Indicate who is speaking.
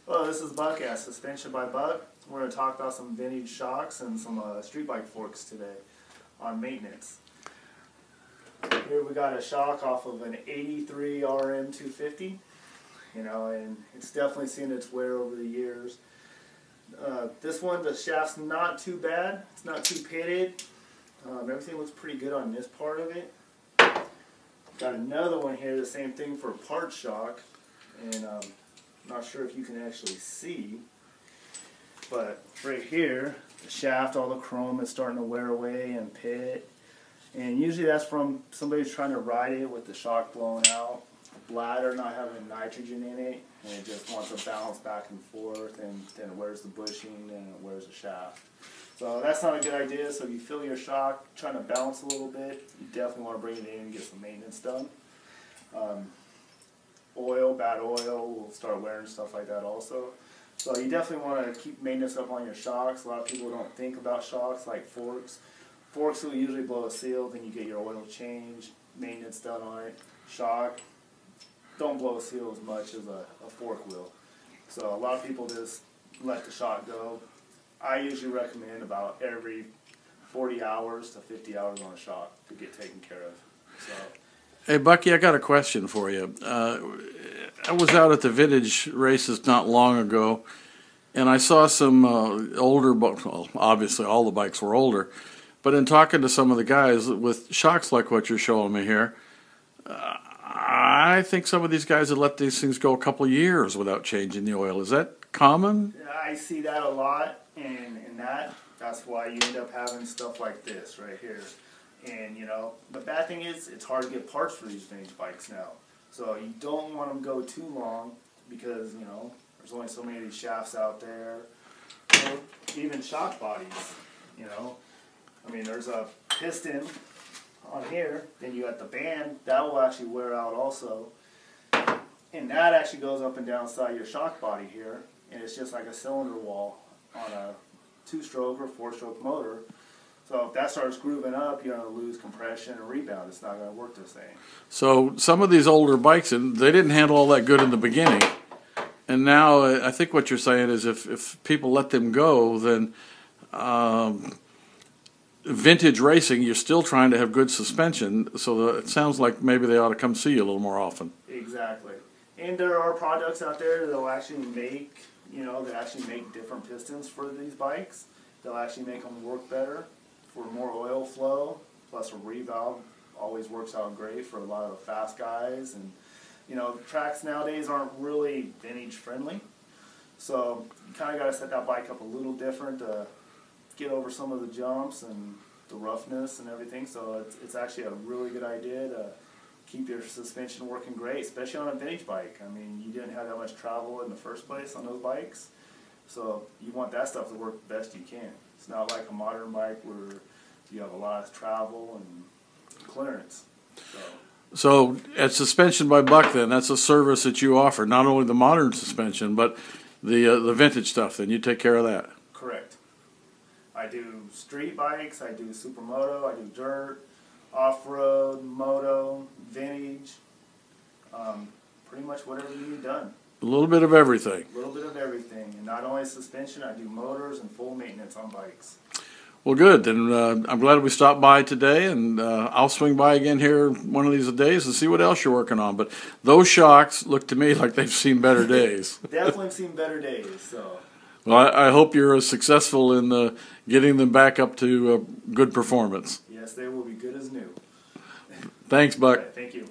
Speaker 1: Hello, this is Buck at Suspension by Buck. We're going to talk about some vintage shocks and some street bike forks today on maintenance. Here we got a shock off of an 83 RM 250, and it's definitely seen its wear over the years. This one, the shaft's not too bad. It's not too pitted. Everything looks pretty good on this part of it. Got another one here, the same thing for part shock, and not sure if you can actually see, but right here, the shaft, all the chrome is starting to wear away and pit, and usually that's from somebody who's trying to ride it with the shock blown out, bladder not having nitrogen in it, and it just wants to bounce back and forth, and then it wears the bushing and it wears the shaft. So that's not a good idea. So if you feel your shock trying to bounce a little bit, you definitely want to bring it in and get some maintenance done. Bad oil will start wearing stuff like that also. So you definitely want to keep maintenance up on your shocks. A lot of people don't think about shocks like forks. Forks will usually blow a seal, then you get your oil changed, maintenance done on it. Shock, don't blow a seal as much as a fork will. So a lot of people just let the shock go. I usually recommend about every 40 hours to 50 hours on a shock to get taken care of. So.
Speaker 2: Hey, Bucky, I got a question for you. I was out at the vintage races not long ago, and I saw some older, well, obviously all the bikes were older, but in talking to some of the guys with shocks like what you're showing me here, I think some of these guys have let these things go a couple of years without changing the oil. Is that common?
Speaker 1: I see that a lot, and that's why you end up having stuff like this right here. And the bad thing is it's hard to get parts for these vintage bikes now. So you don't want them to go too long because there's only so many of these shafts out there. Or even shock bodies. I mean, there's a piston on here, then you got the band that will actually wear out also, and that actually goes up and down inside your shock body here, and it's just like a cylinder wall on a 2-stroke or 4-stroke motor. So if that starts grooving up, you're going to lose compression and rebound. It's not going to work the same.
Speaker 2: So some of these older bikes, and they didn't handle all that good in the beginning, and now I think what you're saying is if people let them go, then vintage racing, you're still trying to have good suspension, so it sounds like maybe they ought to come see you a little more often.
Speaker 1: Exactly. And there are products out there that will actually make, that actually make different pistons for these bikes. They'll actually make them work better for more oil flow, plus a revalve always works out great for a lot of the fast guys. And tracks nowadays aren't really vintage friendly, so you kind of got to set that bike up a little different to get over some of the jumps and the roughness and everything. So it's actually a really good idea to keep your suspension working great, especially on a vintage bike. I mean, you didn't have that much travel in the first place on those bikes, so you want that stuff to work the best you can. It's not like a modern bike where you have a lot of travel and clearance.
Speaker 2: So at Suspension by Buck, then, that's a service that you offer, not only the modern suspension, but the vintage stuff. Then you take care of that.
Speaker 1: Correct. I do street bikes, I do supermoto, I do dirt, off-road, moto, vintage, pretty much whatever you need done.
Speaker 2: A little bit of everything.
Speaker 1: A little bit of everything. And not only suspension, I do motors and full maintenance on bikes.
Speaker 2: Well, good. Then I'm glad we stopped by today, and I'll swing by again here one of these days and see what else you're working on. But those shocks look to me like they've seen better days.
Speaker 1: Definitely seen better days. So.
Speaker 2: Well, I hope you're successful in getting them back up to good performance.
Speaker 1: Yes, they will be good as new.
Speaker 2: Thanks, Buck.
Speaker 1: All right, thank you.